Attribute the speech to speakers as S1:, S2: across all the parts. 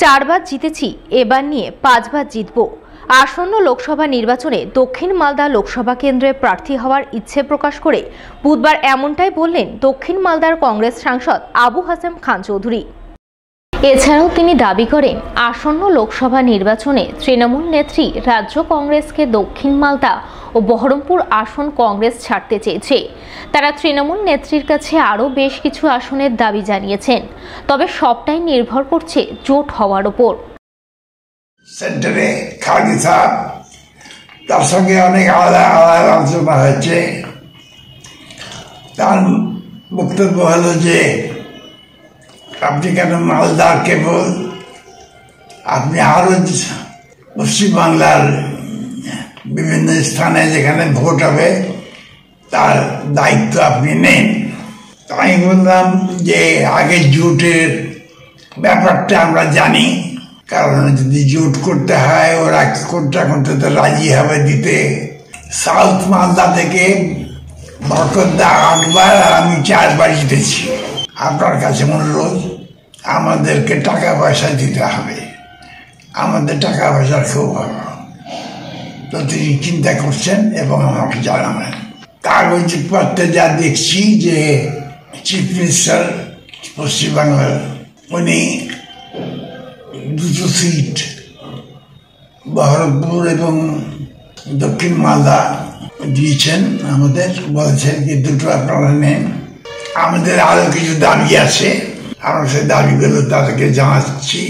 S1: 4বার জিতেছি, এবার নিয়ে 5বার জিতব। আসন্ন লোকসভা নির্বাচনে দক্ষিণ মালদা লোকসভা কেন্দ্রে প্রার্থী হওয়ার ইচ্ছে প্রকাশ করে বুধবার এমনটাই বললেন দক্ষিণ মালদার কংগ্রেস সাংসদ আবু হাসেম খান চৌধুরী। এছাড়াও তিনি দাবি করেন, আসন্ন লোকসভা নির্বাচনে তৃণমূল নেত্রী রাজ্য কংগ্রেসকে দক্ষিণ মালদা ও বহরমপুর আসন কংগ্রেস ছাড়তে চেয়েছে। তারা তৃণমূল নেত্রীর কাছে আরও বেশ কিছু আসনের দাবি জানিয়েছেন, তবে সবটাই নির্ভর করছে জোট হওয়ার ওপর।
S2: সেন্টারে খালি সাহেব তার সঙ্গে অনেক আলাদা আলাদা আলোচনা হয়েছে। তার বক্তব্য হলো যে আপনি কেন মালদা কেবল, আপনি আরো পশ্চিমবাংলার বিভিন্ন স্থানে যেখানে ভোট হবে তার দায়িত্ব আপনি নেন। তাই বললাম যে আগে জোটের ব্যাপারটা আমরা জানি, কারণ যদি জোট করতে হয় ওরা কোনটা করতে তো রাজি হবে দিতে। সাউথ মালদা থেকে বরকতদা 8বার আর আমি 4বার জিতেছি। আপনার কাছে অনুরোধ, আমাদেরকে টাকা পয়সা দিতে হবে, আমাদের টাকা পয়সার খুব ভালো, তো তিনি চিন্তা করছেন এবং আমাকে জানাবেন। কাগজপত্রে যা দেখছি যে চিফ মিনিস্টার পশ্চিমবাংলার উনি 2টো সিট বহরমপুর এবং দক্ষিণ মালদা দিয়েছেন, আমাদের বলছেন যে 2টো আপনারা নেন। আমাদের আরো কিছু দাবি আছে, আমরা সেই দাবিগুলো তাদেরকে জানাচ্ছি।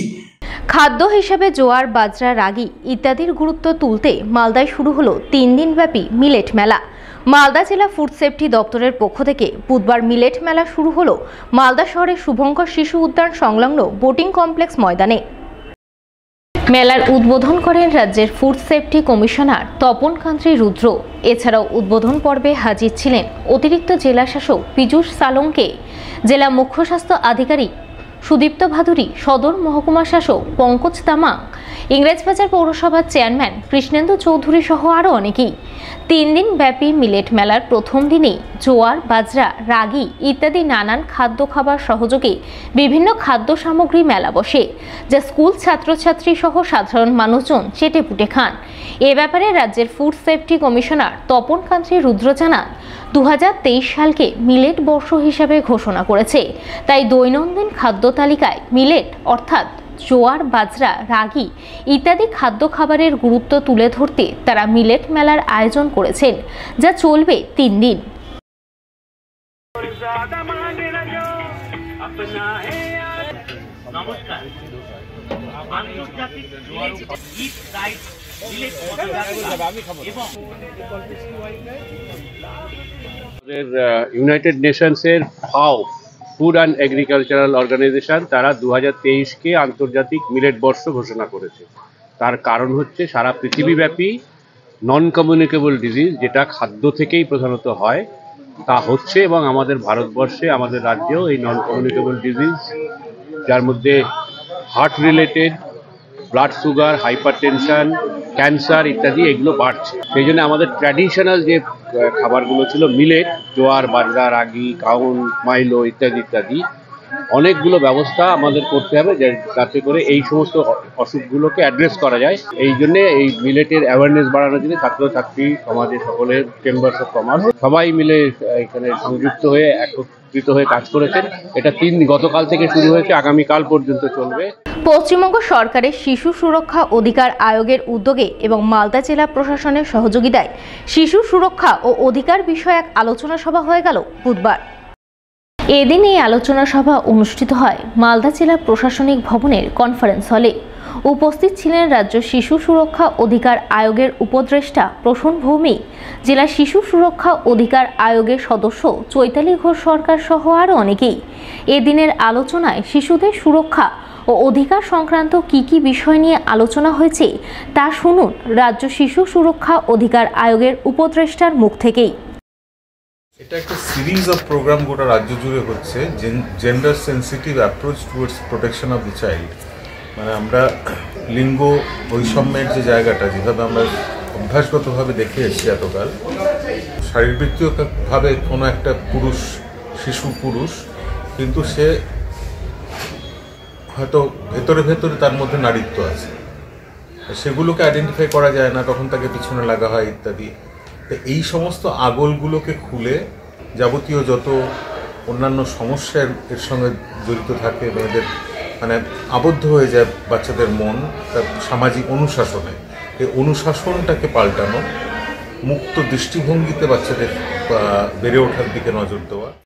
S1: খাদ্য হিসেবে জোয়ার, বাজরা, রাগি ইত্যাদির গুরুত্ব তুলতে মালদায় শুরু হলো 3 দিনব্যাপী মিলেট মেলা। মালদা জেলা ফুড সেফটি দপ্তরের পক্ষ থেকে বুধবার মিলেট মেলা শুরু হলো মালদা শহরের শুভঙ্কর শিশু উদ্যান সংলগ্ন বোটিং কমপ্লেক্স ময়দানে। মেলার উদ্বোধন করেন রাজ্যের ফুড সেফটি কমিশনার তপন কান্তি রুদ্র। এছাড়াও উদ্বোধন পর্বে হাজির ছিলেন অতিরিক্ত জেলা শাসক পীযূষ সালঙ্কে, জেলা মুখ্য স্বাস্থ্য আধিকারিক সুদীপ্ত ভাদুরী, সদর মহকুমা শাসক পঙ্কজ তামাং, ইংরেজবাজার পৌরসভার চেয়ারম্যান কৃষ্ণেন্দু চৌধুরী সহ আরও অনেকেই। 3 দিন ব্যাপী মিলেট মেলার প্রথম দিনেই জোয়ার, বাজরা, রাগি ইত্যাদি নানান খাদ্য খাবার সহযোগে বিভিন্ন খাদ্য সামগ্রী মেলা বসে, যা স্কুল ছাত্রছাত্রী সহ সাধারণ মানুষজন চেটেপুটে খান। এ ব্যাপারে রাজ্যের ফুড সেফটি কমিশনার তপন কান্তি রুদ্র জানান, 2023 সালকে মিলেট বর্ষ হিসাবে ঘোষণা করেছে, তাই দৈনন্দিন খাদ্য তালিকায় মিলেট অর্থাৎ জোয়ার, বাজরা, রাগি ইত্যাদি খাদ্য খাবারের গুরুত্ব তুলে ধরতে তারা মিলেট মেলার আয়োজন করেছেন, যা চলবে 3 দিন।
S3: ইউনাইটেড নেশনসের ফাও ফুড অ্যান্ড এগ্রিকালচারাল অর্গানাইজেশন তারা 2023কে আন্তর্জাতিক মিলেট বর্ষ ঘোষণা করেছে। তার কারণ হচ্ছে সারা পৃথিবীব্যাপী নন কমিউনিকেবল ডিজিজ, যেটা খাদ্য থেকেই প্রধানত হয়, তা হচ্ছে, এবং আমাদের ভারতবর্ষে, আমাদের রাজ্যেও এই নন কমিউনিকেবল ডিজিজ, যার মধ্যে heart related, blood sugar, hyper tension, cancer ইত্যাদি এগুলো বাড়ছে। সেই জন্য আমাদের ট্র্যাডিশনাল যে খাবারগুলো ছিল মিলেট, জোয়ার, বাজরা, রাগি, কাউন, মাইলো ইত্যাদি ইত্যাদি, অনেকগুলো ব্যবস্থা আমাদের করতে হবে যাতে করে এই সমস্ত অসুখগুলোকে অ্যাড্রেস করা যায়। এই জন্যে এই মিলেটের অ্যাওয়ারনেস বাড়ানোর জন্য ছাত্রছাত্রী, সমাজের সকলের চেম্বার্স অফ কমার্স সবাই মিলে এখানে সংযুক্ত হয়ে একত্রিত হয়ে কাজ করেছেন। এটা গতকাল থেকে শুরু হয়েছে, আগামীকাল পর্যন্ত চলবে।
S1: পশ্চিমবঙ্গ সরকারের শিশু সুরক্ষা অধিকার আয়োগের উদ্যোগে এবং মালদা জেলা প্রশাসনের সহযোগিতায় শিশু সুরক্ষা ও অধিকার বিষয়ক আলোচনা সভা হয়ে গেল বুধবার। এদিন এই আলোচনা সভা অনুষ্ঠিত হয় মালদা জেলা প্রশাসনিক ভবনের কনফারেন্স হলে। উপস্থিত ছিলেন রাজ্য শিশু সুরক্ষা অধিকার আয়োগের উপদেষ্টা প্রসূন ভৌমিক, জেলা শিশু সুরক্ষা অধিকার আয়োগের সদস্য চৈতালি ঘোষ সরকার সহ আরও অনেকেই। এদিনের আলোচনায় শিশুদের সুরক্ষা ও অধিকার সংক্রান্ত কি বিষয় নিয়ে আলোচনা হয়েছে তা শুনুন রাজ্য শিশু সুরক্ষা অধিকার আয়োগের উপদেষ্টার মুখ থেকেই।
S4: এটা একটা সিরিজ অফ প্রোগ্রাম গোটা রাজ্য জুড়ে হচ্ছে, gender sensitive approach towards protection of the child. মানে আমরা লিঙ্গ বৈষম্যের যে জায়গাটা, যেভাবে আমরা অভ্যাসগতভাবে দেখে এসেছি এতকাল, শারীরবৃত্তীয়ভাবে কোনো একটা পুরুষ, শিশু পুরুষ, কিন্তু সে হয়তো ভেতরে ভেতরে তার মধ্যে নারীত্ব আছে, সেগুলোকে আইডেন্টিফাই করা যায় না, তখন তাকে পিছনে লাগা হয় ইত্যাদি। তো এই সমস্ত আগলগুলোকে খুলে যাবতীয় যত অন্যান্য সমস্যা এর সঙ্গে জড়িত থাকে, মেয়েদের মানে আবদ্ধ হয়ে যায় বাচ্চাদের মন তার সামাজিক অনুশাসনে, এই অনুশাসনটাকে পাল্টানো, মুক্ত দৃষ্টিভঙ্গিতে বাচ্চাদের বেড়ে ওঠার দিকে নজর দেওয়া।